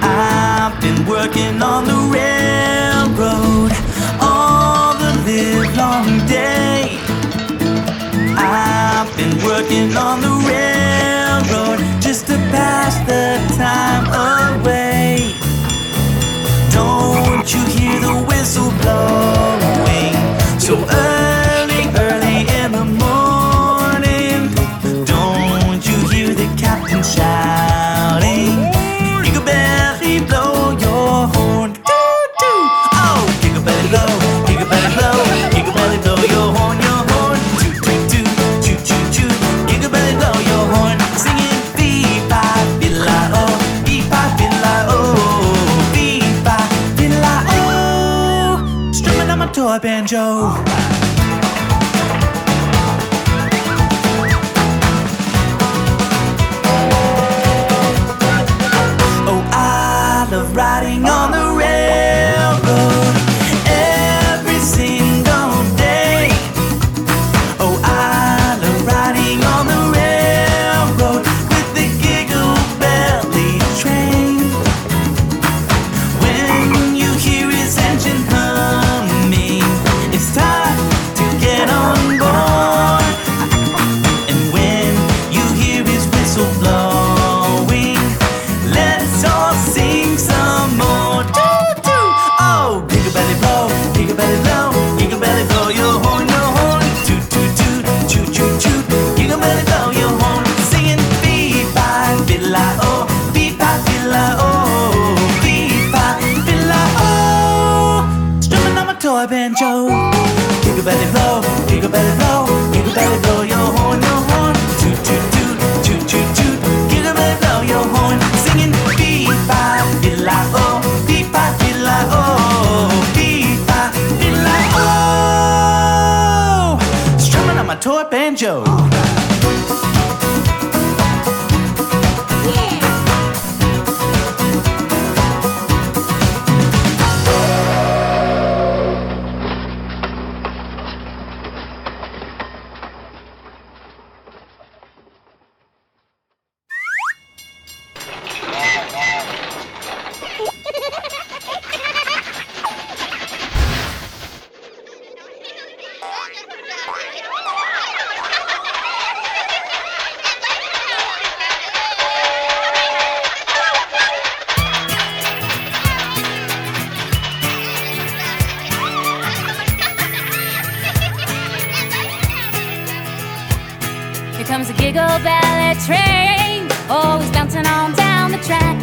I've been working on the railroad all the livelong day. I've been working on the railroad just to pass the time away. Don't you hear the whistle blowing so early, early in the morning? Don't you hear the captain shouting, GiggleBelly, blow your horn. Doo-doo. Oh, GiggleBelly blow, GiggleBelly blow, GiggleBelly blow your horn, your horn. Toot-toot-toot, toot-toot-toot, GiggleBelly blow your horn. Singing fee-fi-fi-la-oh, fee-fi-fi-la-oh, fee-fi-fi-la-oh. Strumming on my toy banjo. Riding on the railroad every single day. Oh, I love riding on the railroad with the GiggleBelly Train. When you hear his engine humming, it's time to get on board. And when you hear his whistle blowing, let's all sing some more. Doo-doo. Oh, GiggleBelly blow, GiggleBelly blow, GiggleBelly blow your horn, your horn. Toot-toot-toot, toot-toot-toot, GiggleBelly blow your horn. Singing fee-fi-fi-la-oh, fee-fi-fi-la-oh, fee-fi-fi-la-oh. Strumming on my toy banjo. GiggleBelly blow, GiggleBelly blow, GiggleBelly blow your horn, your horn. Toot-toot-toot, toot-toot-toot, GiggleBelly blow your horn. Singing fee-fi-fi-la-oh, fee-fi-fi-la-oh, fee-fi-fi-la-oh. Strumming on my toy banjo. Here comes a GiggleBelly train, always bouncing on down the track.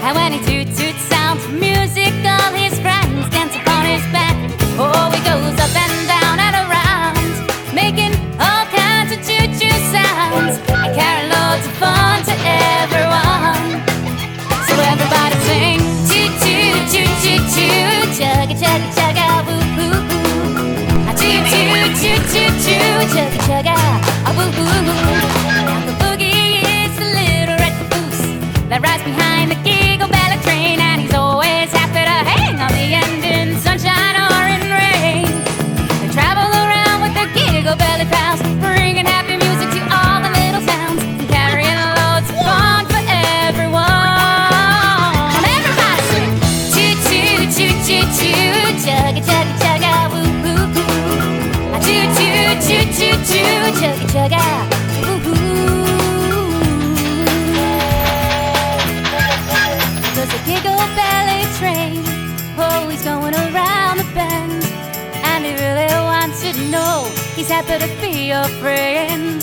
And when he toot-toots sounds music, all his friends dance upon his back. Oh, he goes up and down and around, making all kinds of choo-choo sounds, and carrying loads of fun to everyone. So everybody sing choo-choo-choo-choo-choo, chugga-chugga-chugga, woo-hoo-hoo. Choo-choo-choo-choo-choo, chugga-chugga, woo-hoo-hoo. Now the boogie is the little red caboose that rides behind the GiggleBelly train, and he's always happy to hang on the end in sunshine or in rain. They travel around with their GiggleBelly pals, bringing happy music to all the little towns, and carrying loads of fun for everyone. Everybody sing choo-choo-choo-choo-choo, chugga-chugga-chugga, woo-hoo-hoo. Choo-choo-choo-choo-choo, chugga-chugga, woo-hoo. There's a GiggleBelly train, oh, he's going around the bend, and he really wants you to know he's happy to be your friend.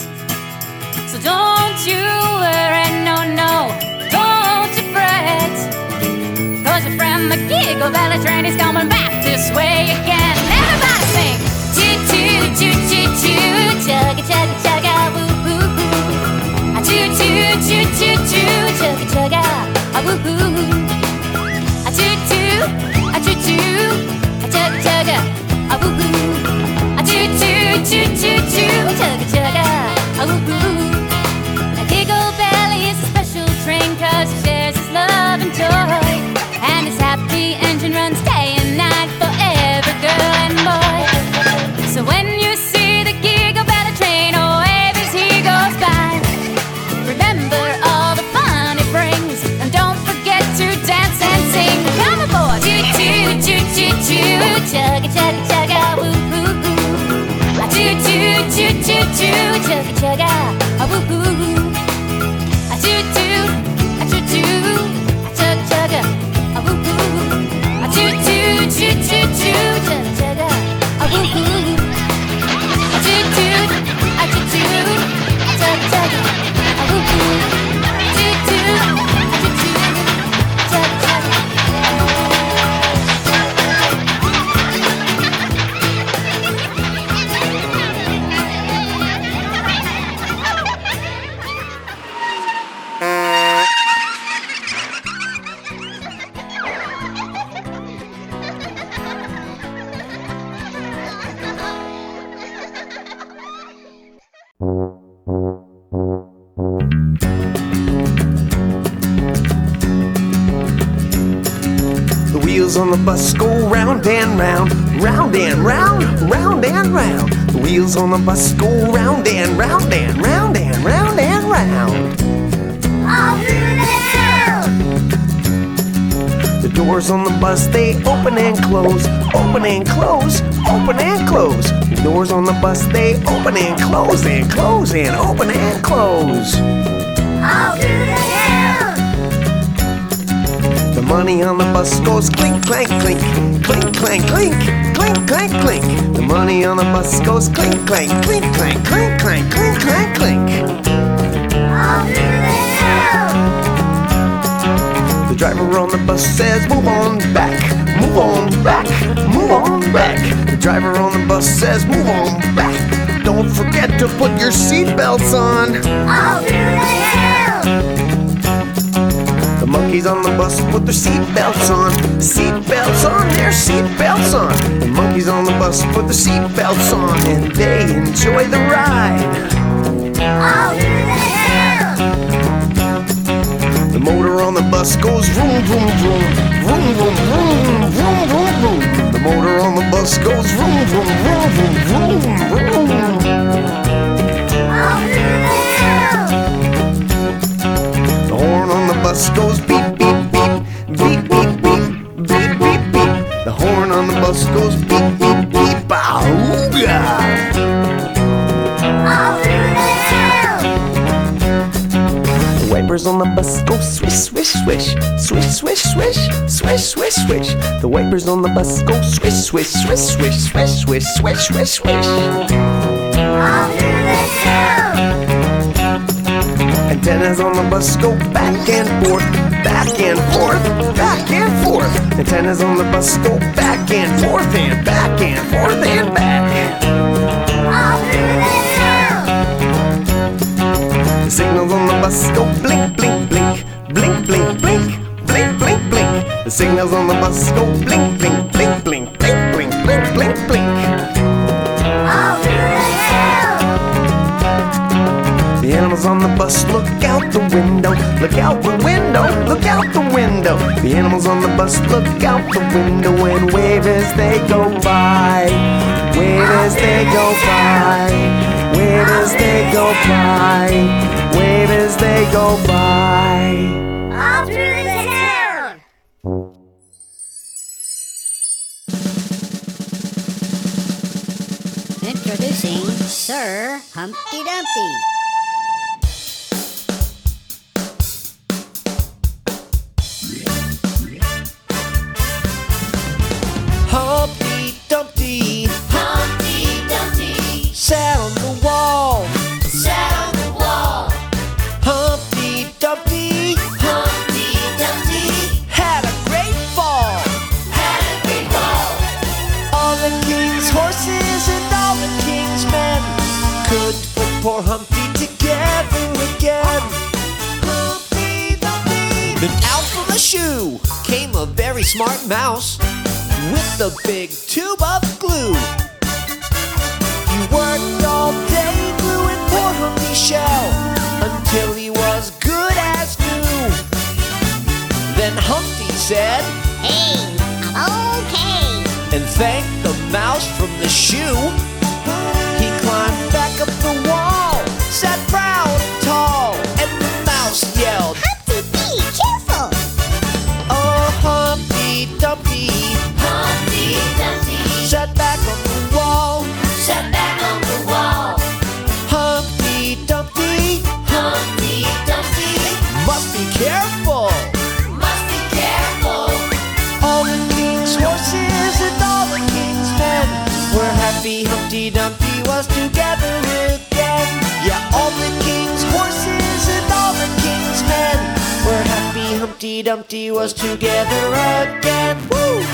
So don't you worry, no, no, don't you fret, 'cause your friend the GiggleBelly train is coming back this way again. Everybody sing choo-choo-choo-choo-choo, chugga-chugga-chugga, woo-hoo-hoo. Choo-choo-choo-choo-choo, chugga-chugga, woo-hoo. Choo-choo, choo-choo, chugga-chugga, woo-hoo. Choo-choo-choo-choo-choo, chugga-chugga, woo-hoo. Now GiggleBelly is a special train 'cause he shares his love and joy, and his happy engine runs day and night for every girl and boy. So when you see boo boo. A toot toot, a toot toot, chugga chugga, a boo boo. Toot toot, a toot toot, chugga chugga. The wheels on the bus go round and round, round and round, round and round. The wheels on the bus go round and round and round and round and round. All through the town. The doors on the bus, they open and close, open and close, open and close. The doors on the bus, they open and close and close and open and close. All through the town. The money on the bus goes clink, clank, clink, clink, clank, clink, clink, clank, clink. The money on the bus goes clink, clank, clink, clank, clink, clank, clink, clank, clink. All through the town. The driver on the bus says, move on back, move on back, move on back. The driver on the bus says, move on back. Don't forget to put your seatbelts on. All through the town. The monkeys on the bus put their seatbelts on, seatbelts on, their seatbelts on. The monkeys on the bus put their seatbelts on, and they enjoy the ride. All through the town. The motor on the bus goes vroom, vroom, vroom, vroom, vroom, vroom, vroom, vroom, vroom. The motor on the bus goes vroom, vroom, vroom, vroom, vroom, vroom. All through the town. The horn on the bus goes beep, beep, beep, beep, beep, beep, beep, beep, beep. The horn on the bus goes beep, beep, beep, bahooga. All through the town. The wipers on the bus go swish, swish, swish, swish, swish, swish, swish, swish, swish. The wipers on the bus go swish, swish, swish, swish, swish, swish, swish, swish, swish. All through the town. Antennas on the bus go back and forth, back and forth, back and forth. Antennas on the bus go back and forth and back and forth and back. All through the town. The signals on the bus go blink, blink, blink, blink, blink, blink, blink, blink, blink. The signals on the bus go blink, blink, blink, blink, blink, blink, blink, blink, blink. All through the town. The animals on the bus look out the window, look out the window, look out the window. The animals on the bus look out the window and wave as they go by. Wave as they go by. Wave as they go by. Wave as they go by. All through the town. Introducing Sir Humpty Dumpty. Humpty Dumpty Humpty Dumpty sat on the wall. sat on the wall. Humpty Dumpty Humpty Dumpty had a great fall. had a great fall. All the king's horses and all the king's men couldn't put poor Humpty together again. Humpty Dumpty. Then out from a shoe came a very smart mouse with a big tube of glue. He worked all day gluing poor Humpty's shell until he was good as new. Then Humpty said, Hey, I'm okay. and thanked the mouse from the shoe. He climbed back up the wall, sat proud and tall, and the mouse yelled, Humpty, be careful. oh, Humpty Dumpty Humpty Dumpty sat back on the wall. sat back on the wall. Humpty Dumpty Humpty Dumpty must be careful. must be careful. All the king's horses and all the king's men were having happy Humpty Dumpty was together again. Yeah, all the king's horses and all the king's men were happy Humpty Dumpty was together again. Woo!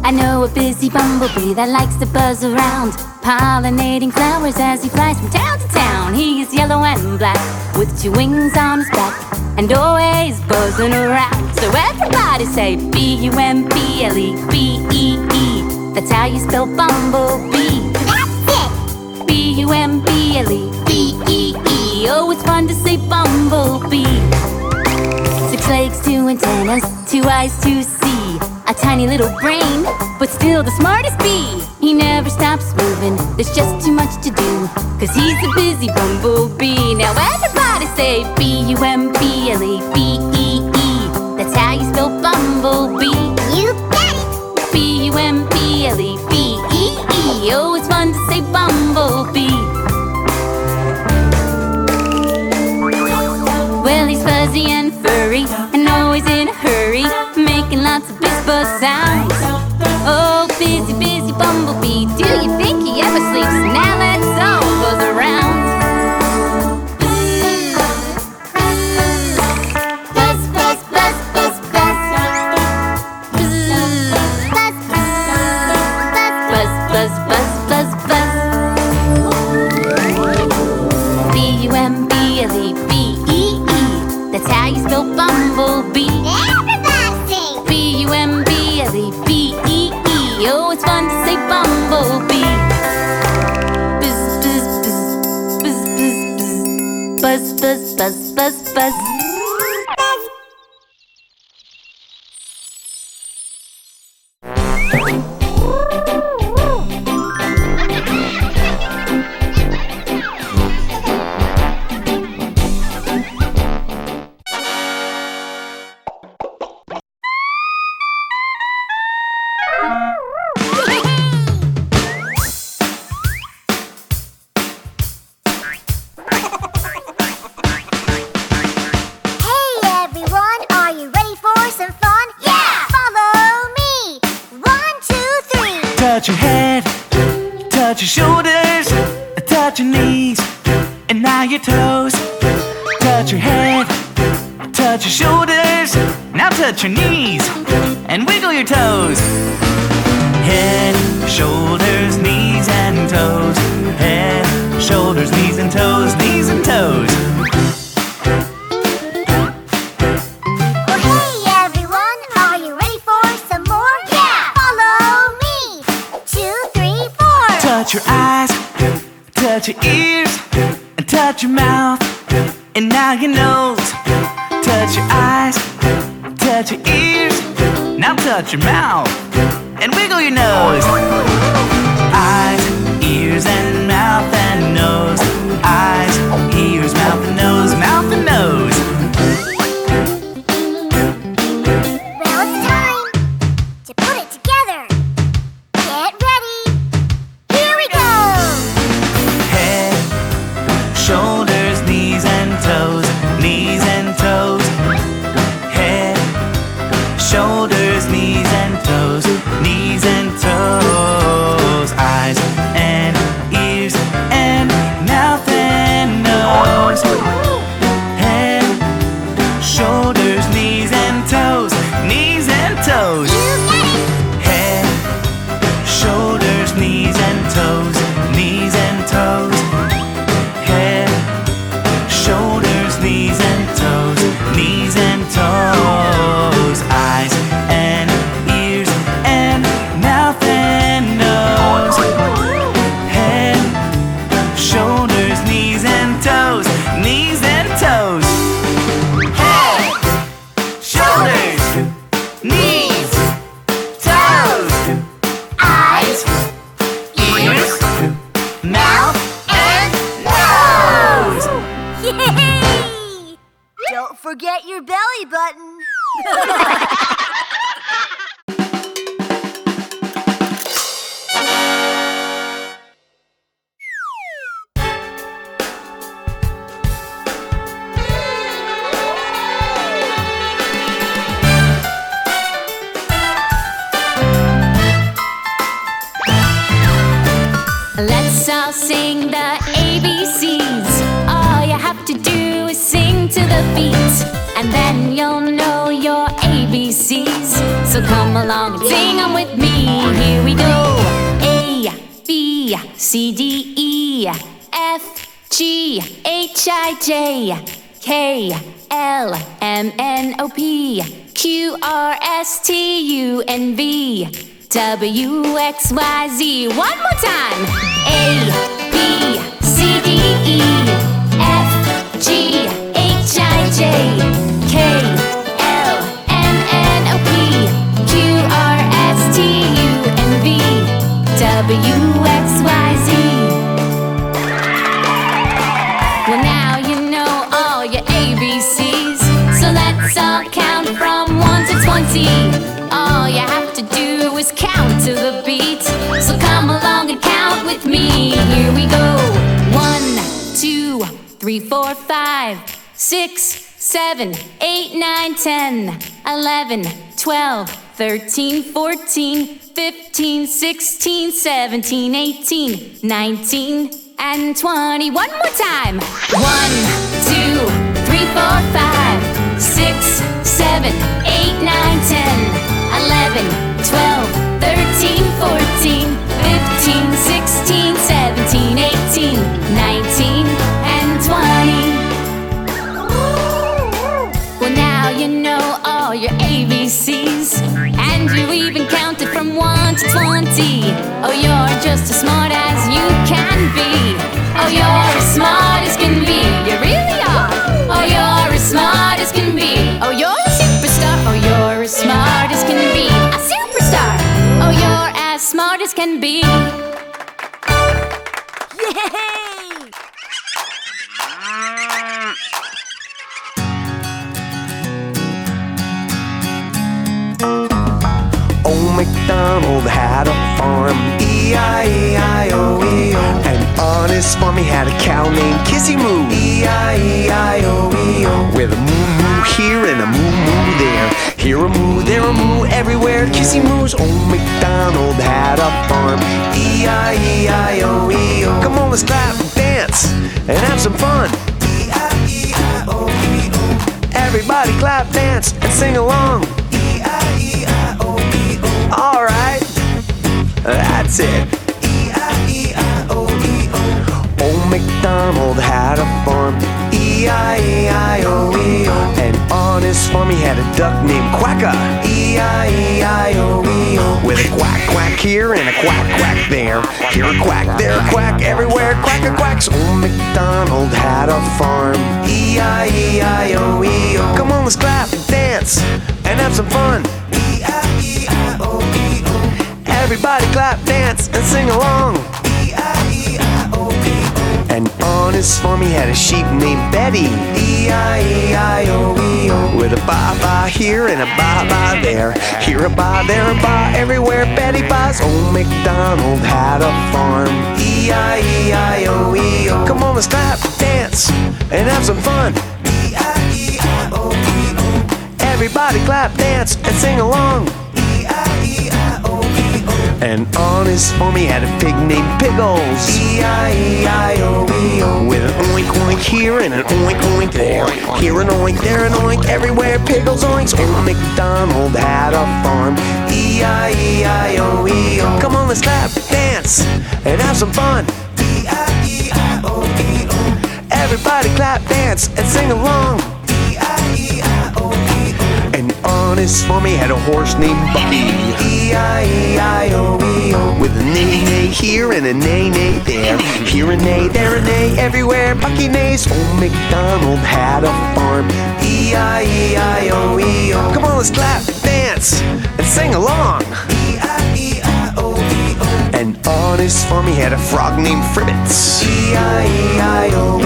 I know a busy bumblebee that likes to buzz around, pollinating flowers as he flies from town to town. He is yellow and black, with 2 wings on his back, and always buzzing around. So everybody say B-U-M-B-L-E, B-E-E. That's how you spell bumblebee. That's it. B-U-M-B-L-E, B-E-E. Oh, it's fun to say bumblebee. 6 legs, 2 antennas, 2 eyes to see, a tiny little brain, but still the smartest bee. He never stops moving, there's just too much to do, 'cause he's a busy bumblebee. Now everybody say B-U-M-B-L-E, B-E-E. That's how you spell bumblebee. You got it. B-U-M-B-L-E, B-E-E. Oh, it's fun to say bumblebee. Well, he's fuzzy and furry, and always in a hurry, making lots of buzz sounds. Oh, busy, busy bumblebee, do you think he ever sleeps? Now let's all buzz around. Buzz, buzz, buzz, buzz, buzz. Buzz, Buzz, buzz, buzz, buzz, buzz. B-U-M-B-L-E, B-E-E. That's how you spell bumblebee. everybody sing. B-U-M-B-L-E, B-E-E. Oh, it's fun to say bumblebee. Buzz, buzz, buzz, buzz, buzz, buzz, buzz, buzz, buzz, buzz. Hey everyone, are you ready for some fun? Yeah! Follow me. 1, 2, 3. Touch your head, touch your shoulders, touch your knees, and now your toes. Touch your head, touch your shoulders, now touch your knees, and wiggle your toes. Head, shoulders, knees, and toes. Head, shoulders, knees, and toes, knees and toes. Well, hey everyone, are you ready for some more? Yeah! Follow me. 2, 3, 4. Touch your eyes, touch your ears, and touch your mouth, and now your nose. Touch your eyes, touch your ears, now touch your mouth, and wiggle your nose. Eyes, ears, and mouth and nose. Eyes, ears, mouth and nose, mouth and nose. Well, it's time to put it together. Get ready. Here we go. Head, shoulders, knees and toes, knees and toes. Head, shoulders, knees and toes, knees and toes. Eyes and ears and mouth and nose. Head, shoulders, knees and toes, knees and toes. You got it. Head, shoulders, knees and toes, knees and toes. Head, shoulders, knees and toes, knees and toes. Eyes and ears and mouth and nose. Head, shoulders, knees and toes, knees and toes. Head, shoulders, knees, toes. Eyes, ears, mouth, and nose. Yay! Don't forget your belly button. I'll sing the ABCs. All you have to do is sing to the beat, and then you'll know your ABCs. So come along and sing 'em with me. Here we go. A, B, C, D, E, F, G, H, I, J, K, L, M, N, O, P, Q, R, S, T, U, N, V, W, X, Y, Z. One more time. A, B, C, D, E, F, G, H, I, J, K, L, M, N, O, P, Q, R, S, T, U, N, V, W, X, Y, Z. Well, now you know all your ABCs, so let's all count from 1 to 20. All you have to do is count to the beat, so come along and count with me. Here we go. 1, 2, 3, 4, 5, 6, 7, 8, 9, 10, 11, 12, 13, 14, 15, 16, 17, 18, 19, and 20. One more time. 1, 2, 3, 4, 5, 6, 7, 8, 9, 10, 11, 12, 13, 14, 15, 16, 17, 18, 19, and 20. Well, now you know all your ABCs, and you even counted from 1 to 20. Oh, you're just as smart as you can be. Oh, you're as smart as can be. You really are. Oh, you're as smart as can be. Oh, you're a superstar. Oh, you're as smart as can be. A superstar. Oh, you're as smart as can be. Yay! Old MacDonald had a farm, E-I-E-I-O-E-O. And on his farm he had a cow named Kissy Moo, E-I-E-I-O-E-O. With a moo-moo here and a moo-moo there, here a moo, there a moo, everywhere Kissy Moo's. Old MacDonald had a farm, E-I-E-I-O-E-O. Come on, let's clap and dance and have some fun. E-I-E-I-O-E-O. Everybody clap, dance, and sing along. Alright, that's it. E-I-E-I-O-E-O. Old MacDonald had a farm, E-I-E-I-O-E-O. And on his farm he had a duck named Quacka, E-I-E-I-O-E-O. With a quack quack here and a quack quack there, here a quack, there a quack, everywhere quack a quacks. Old MacDonald had a farm, E-I-E-I-O-E-O. Come on, let's clap, dance, and have some fun. E-I-E-I-O-E-O. Everybody clap, dance, and sing along. E-I-E-I-O-E-O. And on his farm he had a sheep named Betty, E-I-E-I-O-E-O. With a ba-ba here and a ba-ba there, here a ba, there a ba, everywhere Betty buys. Old MacDonald had a farm, E-I-E-I-O-E-O. Come on, let's clap, dance, and have some fun. E-I-E-I-O-E-O. Everybody clap, dance, and sing along. E-I-E-I-O-E-O. And on his farm he had a pig named Pickles, E-I-E-I-O-E-O. With an oink oink here and an oink oink there, here an oink, there an oink, everywhere Pickles oinks. Old MacDonald had a farm, E-I-E-I-O-E-O. Come on, let's clap, dance, and have some fun. E-I-E-I-O-E-O. Everybody clap, dance, and sing along. E-I-E-I-O-E-O. And on his farm he had a horse named Bucky, E-I-E-I-O-E-O. With a neigh-neigh here and a neigh-neigh there, here a neigh, there a neigh, everywhere Bucky neighs. Old MacDonald had a farm, E-I-E-I-O-E-O. Come on, let's clap, dance, and sing along. E-I-E-I-O-E-O. And on his farm he had a frog named Fribbits, E-I-E-I-O-E-O.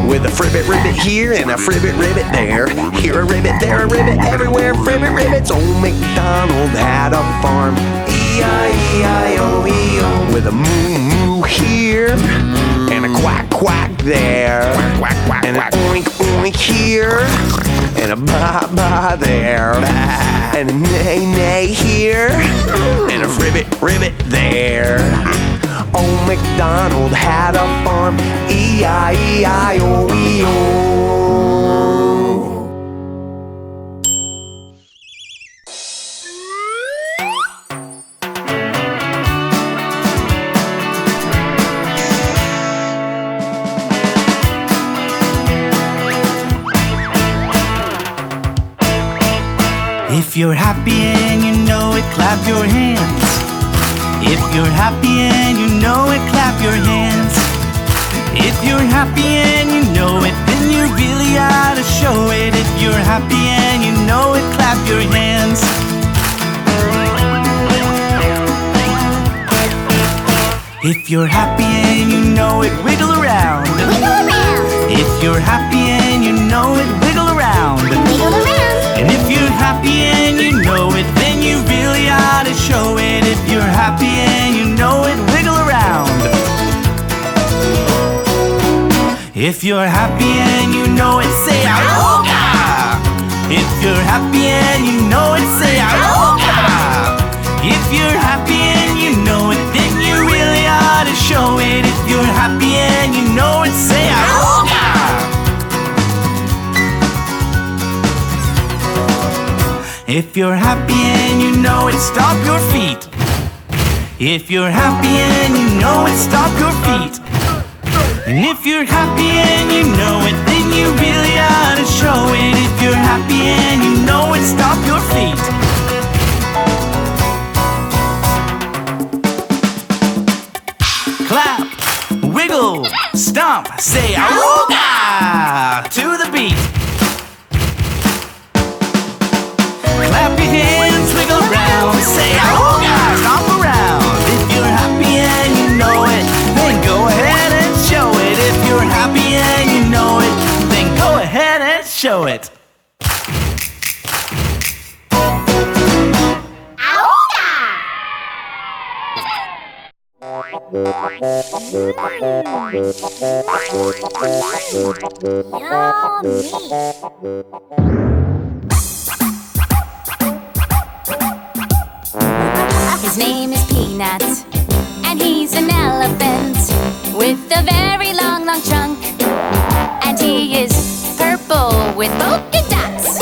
With a fribbit ribbit here and a fribbit ribbit there, here a ribbit, there a ribbit, everywhere fribbit ribbits. Old MacDonald had a farm, E-I-E-I-O-E-O. With a moo moo here and a quack quack there, and an oink oink here and a ba ba there, and a neigh neigh here and a ribbit ribbit there. Old MacDonald had a farm. E-I-E-I-O-E-O. If you're happy and you know it, clap your hands. If you're happy and you know it, clap your hands. If you're happy and you know it, then you really ought to show it. If you're happy and you know it, clap your hands. If you're happy and you know it, wiggle around. Wiggle around. If you're happy and you know it, wiggle around. Wiggle around. And if you're happy and you know it, then you really ought to show it. If you're happy and you know it, wiggle around. If you're happy and you know it, say Aroga! If you're happy and you know it, say Aroga! If you're happy and you know it, then you really ought to show it. If you're happy and you know it, say Aroga! If you're happy and you know it, stomp your feet. If you're happy and you know it, stomp your feet. And if you're happy and you know it, then you really ought to show it. If you're happy and you know it, stomp your feet. Clap, wiggle, stomp, say Aroga to the beat. Clap your hands, wiggle around, say Aroga, stomp around. If you're happy and you know it, then go ahead and show it. If you're happy and you know it, then go ahead and show it. His name is Peanut, and he's an elephant with a very long, long trunk. And he is purple with polka dots.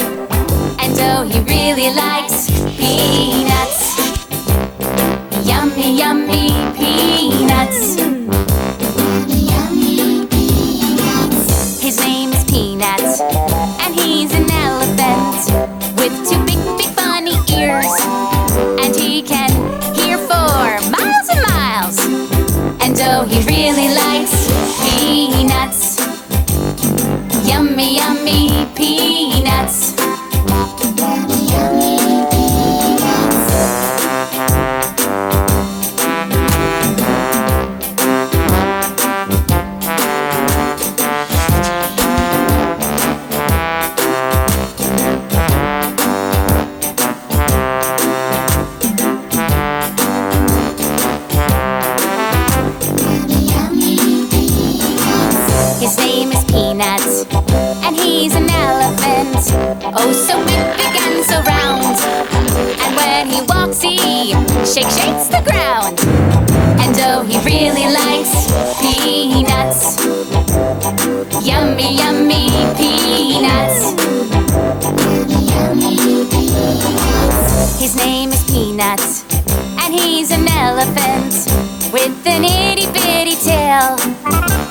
And oh, he really likes peanuts. Yummy, yummy peanuts. His name is Peanut, and he's an elephant with two big, big funny ears. And he can hear for miles and miles. And oh, he really likes peanuts. Yummy, yummy peanuts. His name is Peanut, and he's an elephant. Oh, so big, big and so round. And when he walks, he shakes the ground. And oh, he really likes peanuts. Yummy, yummy peanuts. His name is Peanut, and he's an elephant with an itty-bitty tail.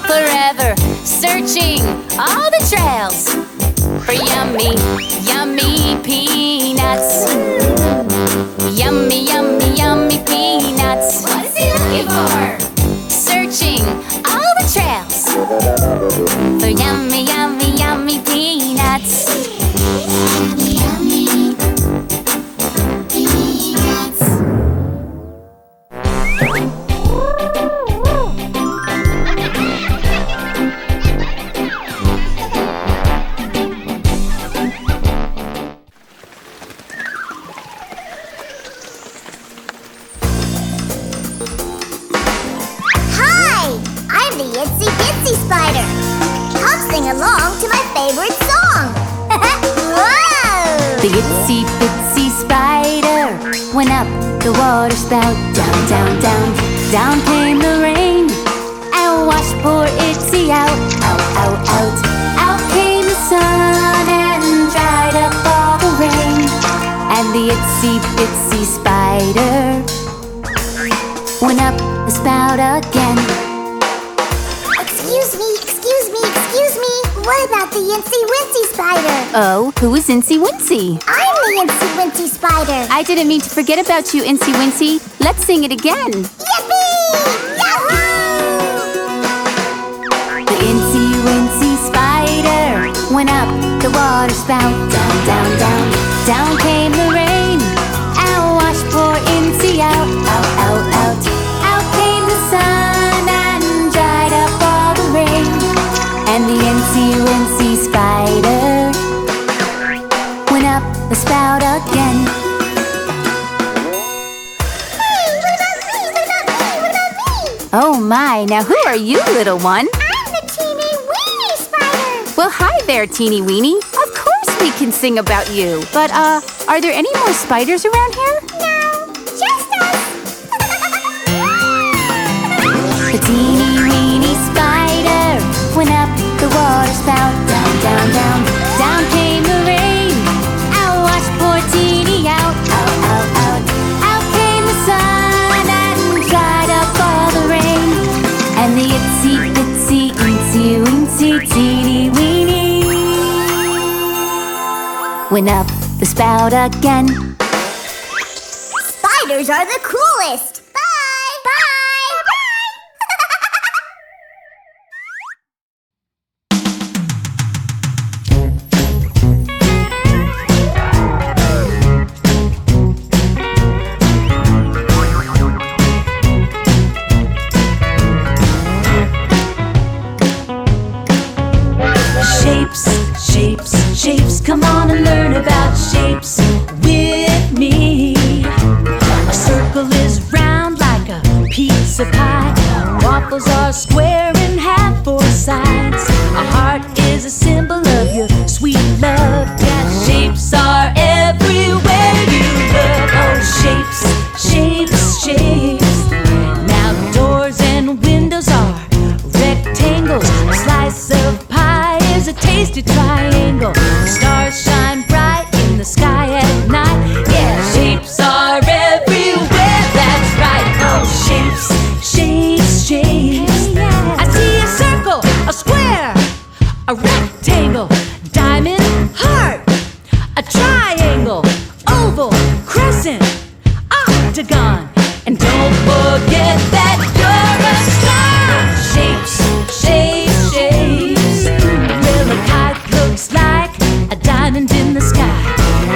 Forever searching all the trails for yummy, yummy peanuts. Yummy, yummy, yummy peanuts. What is he looking for? Searching all the trails for yummy, yummy, yummy peanuts. Yummy, yummy peanuts. Itsy Bitsy Spider. Come sing along to my favorite song. Whoa! The itsy bitsy spider went up the water spout. Down, down, down, down came the rain. poor Itsy out. Out, out, out. Out came the sun and dried up all the rain. And the itsy bitsy spider went up the spout again. Excuse me, excuse me, excuse me. What about the Incy Wincy spider? Oh, who is Incy Wincy? I'm the Incy Wincy spider. I didn't mean to forget about you, Incy Wincy. Let's sing it again. Yippee! Yahoo! The Incy Wincy spider went up the water spout. Down, down, down, down came the rain. Out washed poor Incy out. Out, out, out. Out came the sun and dried up all the rain. And the Incy Wincy spider went up the spout again. Hey, what about me? What about me? What about me? Oh my, now who are you, little one? I'm the teeny weeny spider. Well, hi there, teeny weeny. Of course we can sing about you. But, are there any more spiders around here? No, just us. The teeny weeny spider went up the water spout. Down, down, down, down came the rain. Out washed poor teeny out. Out, out, out. Out came the sun and dried up all the rain. And the itsy bitsy incy wincy teeny weeny went up the spout again. Spiders are the coolest. Bye. Bye. Shapes, shapes, shapes. Come on and learn about shapes with me. A circle is round like a pizza pie. Waffles are square and have four sides. A heart is a symbol of your sweet love. Yeah, shapes are everywhere you look. Oh, shapes, shapes, shapes. Now doors and windows are rectangles. A slice of pie is a tasty triangle. Stars shine bright in the sky at night. Yeah, shapes are everywhere, that's right. Oh, shapes, shapes, shapes. I see a circle, a square, a rectangle, diamond, heart, a triangle, oval, crescent, octagon. And don't forget that you're a star. Shapes, shapes, shapes. Well, a kite looks like a diamond in the sky.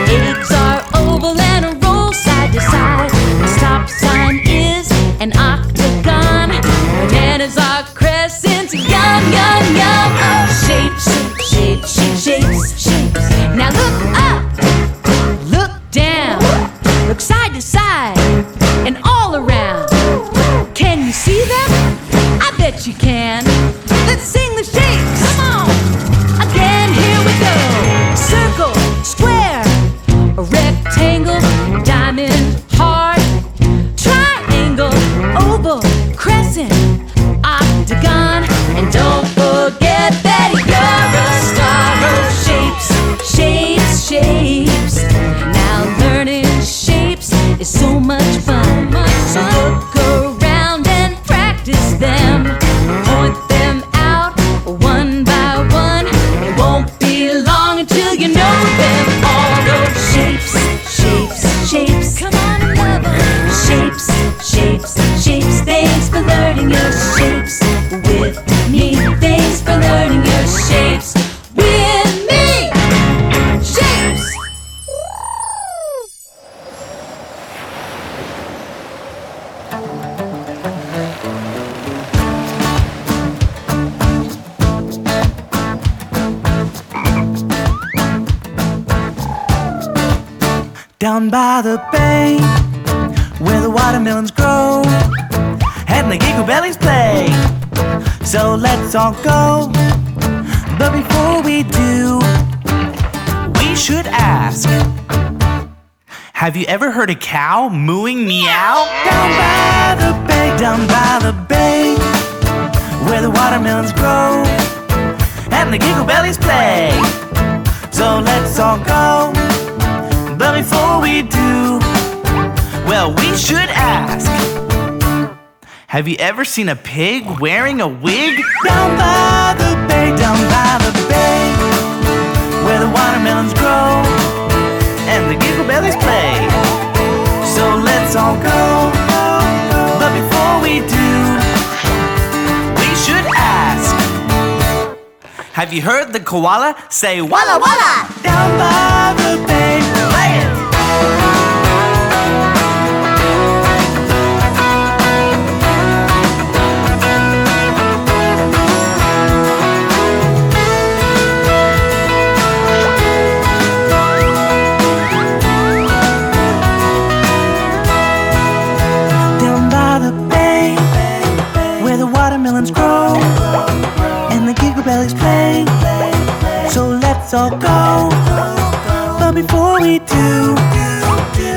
Eggs are oval and roll side to side. A stop sign is an octagon. Bananas are crescents. Yum, yum, yum. Oh, shapes, shapes, shapes, shapes. Now look up, look down, look side to side and all around. Can you see them? I bet you can. Let's sing the shapes. Come on. Again, here we go. Circle, square, a rectangle, diamond, heart, triangle, oval, crescent, octagon. And don't forget that you're a star. Oh, shapes, shapes, shapes. Now learning shapes is so much fun. So look around and practice them. Point them out one by one. It won't be long until you know them all. Those shapes, shapes, shapes. Come on and love them. Shapes, shapes, shapes. Thanks for learning your shapes with me. Thanks for learning your shapes with me. Shapes. Down by the bay, where the watermelons grow, and the GiggleBellies play. So let's all go. But before we do, we should ask, have you ever heard a cow mooing meow? Down by the bay, where the watermelons grow and the GiggleBellies play. So let's all go. But before we do, well, we should ask, have you ever seen a pig wearing a wig? Down by the bay, where the watermelons grow and the GiggleBellies play. So let's all go. But before we do, we should ask, have you heard the koala say walla walla? Down by the bay, play it. Watermelons grow and the GiggleBellies play. So let's all go. But before we do,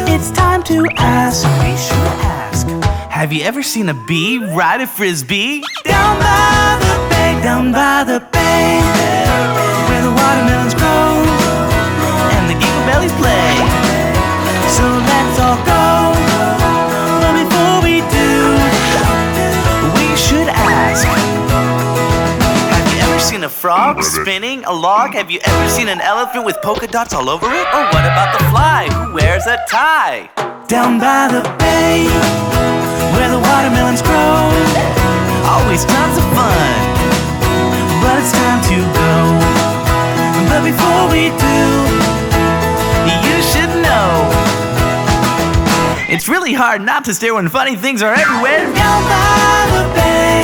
it's time to ask. We should ask, have you ever seen a bee ride a frisbee? Down by the bay, where the watermelons grow and the GiggleBellies play. So let's all go. But before we do, should ask, have you ever seen a frog spinning a log? Have you ever seen an elephant with polka dots all over it? Or what about the fly who wears a tie? Down by the bay, where the watermelons grow, always tons of fun, but it's time to go. But before we do, you should know, it's really hard not to stare when funny things are everywhere. Down by the bay,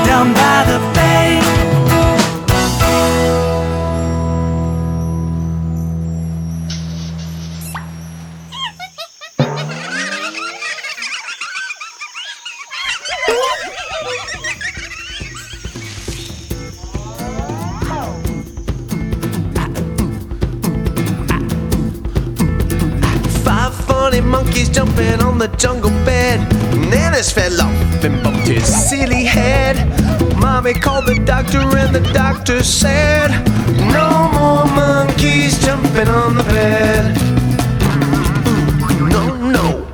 down by the bay. Monkeys jumping on the jungle bed. Nanas fell off and bumped his silly head. Mommy called the doctor and the doctor said, no more monkeys jumping on the bed. No, no.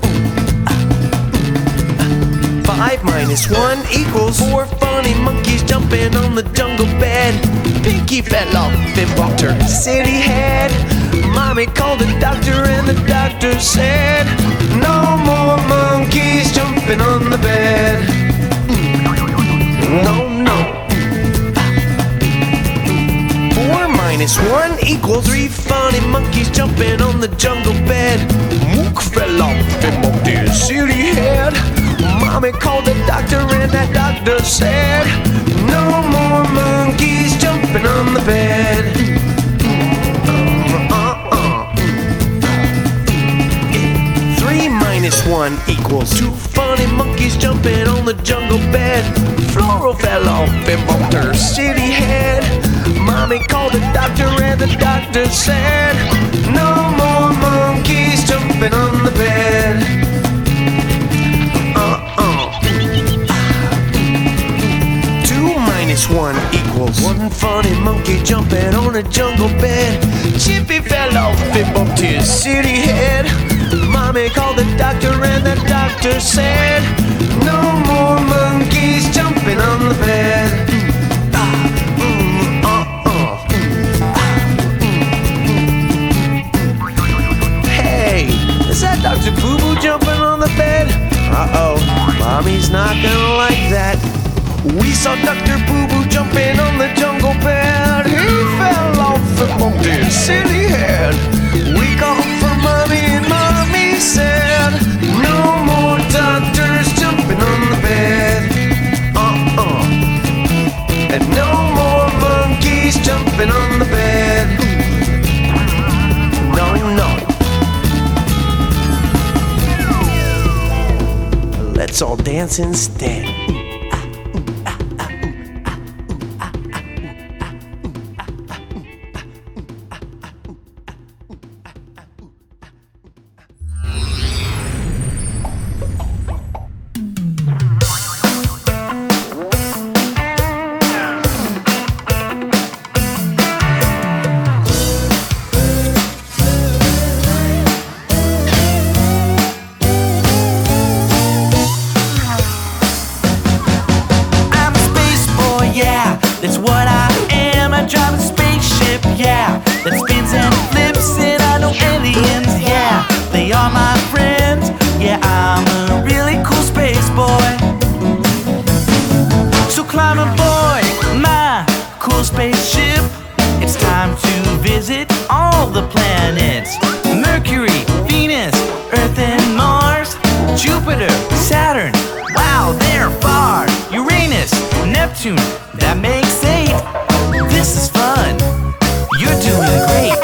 5 minus 1 equals 4 funny monkeys jumping on the jungle bed. Pinky fell off and bumped her silly head. Mommy called the doctor and the doctor said, no more monkeys jumping on the bed. No, no. 4 minus 1 equals 3 funny monkeys jumping on the jungle bed. Mook fell off and bumped his silly head. Mommy called the doctor and that doctor said, no more monkeys jumping on the bed. 3 minus 1 equals 2 funny monkeys jumping on the jungle bed. Floral fell off and bumped her silly head. Mommy called the doctor and the doctor said, no more monkeys jumping on the bed. 2 minus 1 equals 1 funny monkey jumping on a jungle bed. Chippy fell off and bumped his silly head. Mommy called the doctor and the doctor said, no more monkeys jumping on the bed. Hey, is that Dr. Boo Boo jumping on the bed? Uh-oh, Mommy's not gonna like that. We saw Dr. Boo Boo jumping on the jungle bed. He fell off and bumped his silly head. We called for Mommy and Mommy said, no more doctors jumping on the bed. And no more monkeys jumping on the bed. No, no. Let's all dance instead. they are my friends. Yeah, I'm a really cool space boy. So climb aboard my cool spaceship. It's time to visit all the planets: Mercury, Venus, Earth and Mars, Jupiter, Saturn, wow, they're far. Uranus, Neptune, that makes 8. This is fun, you're doing great.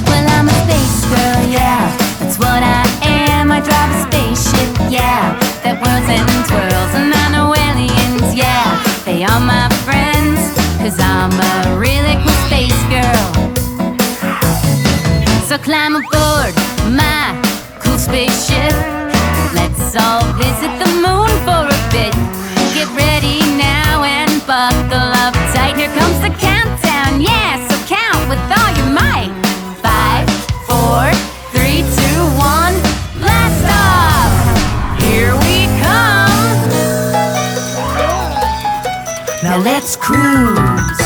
Well, I'm a space girl, yeah, that's what I am. I drive a spaceship, yeah, that whirls and twirls. And I know aliens, yeah, they are my friends, 'cause I'm a really cool space girl. So climb aboard my cool spaceship. Let's all visit the moon for a bit. Get ready now and buckle up tight. Here comes the countdown, yeah, so count with all your might. 5, 4, 3, 2, 1, blast off! Here we come. Now let's cruise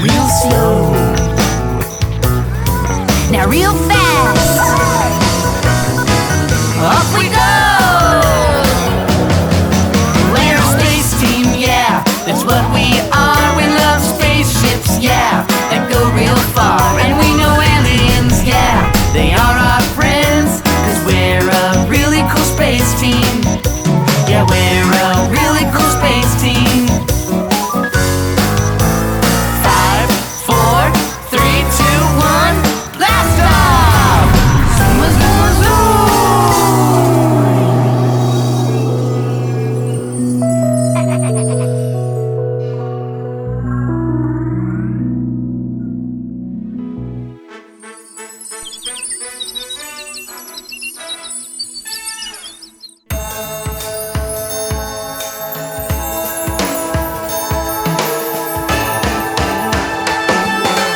real slow, Now real fast, off we go. We're a space team, yeah, that's what we are. We love spaceships, yeah, that go real far. And we know aliens, yeah, they are our friends, 'cause we're a really cool space team. Yeah, we're a really cool space team. 5, 4, 3, 2, 1, blast off! Zoom, zoom, zoom!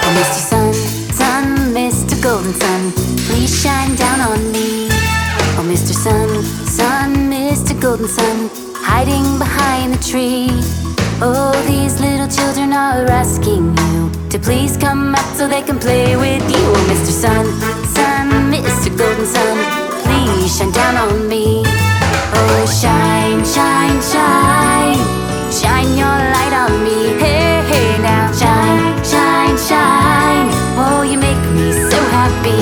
oh, Mr. Sun, Sun, Mr. Golden Sun, please shine down on me. Oh, Mr. Sun, Sun, Mr. Golden Sun, hiding behind the tree. Oh, these little children are asking you to please come out so they can play with you. Oh, Mr. Sun, Sun, Mr. Golden Sun, please shine down on me. Oh, shine, shine, shine, shine your light on me. Hey, hey, now shine, shine, shine. Oh, you make me so happy.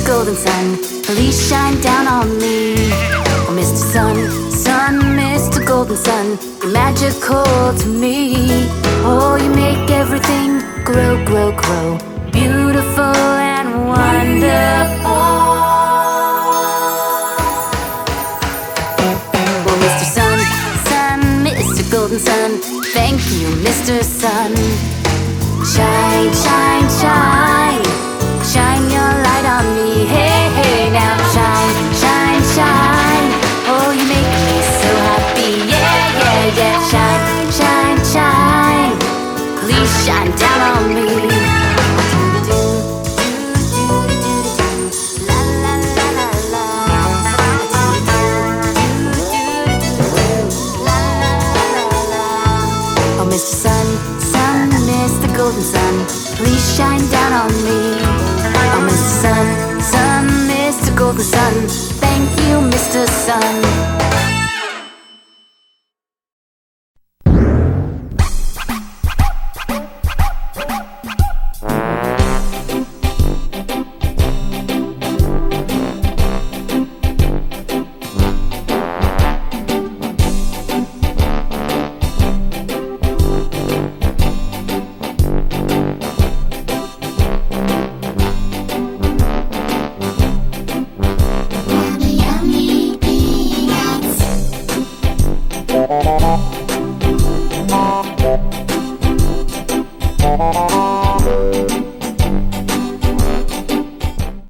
Golden Sun, please shine down on me. Oh, Mr. Sun, Sun, Mr. Golden Sun, you're magical to me. Oh, you make everything grow, grow, grow, beautiful and wonderful. Well, Mr. Sun, Sun, Mr. Golden Sun, thank you, Mr. Sun. Shine, shine, shine, shine your light on me. Hey, hey, now shine, shine, shine. Oh, you make me so happy. Yeah, yeah, yeah. Shine, shine, shine. Please shine down on me. La, la, la, la, la. La, la, la, la. Oh, Mr. Sun, Sun, Mr. Golden Sun, please shine down on me. Oh, Mr. Sun, Sun, Mr. Golden Sun, thank you, Mr. Sun.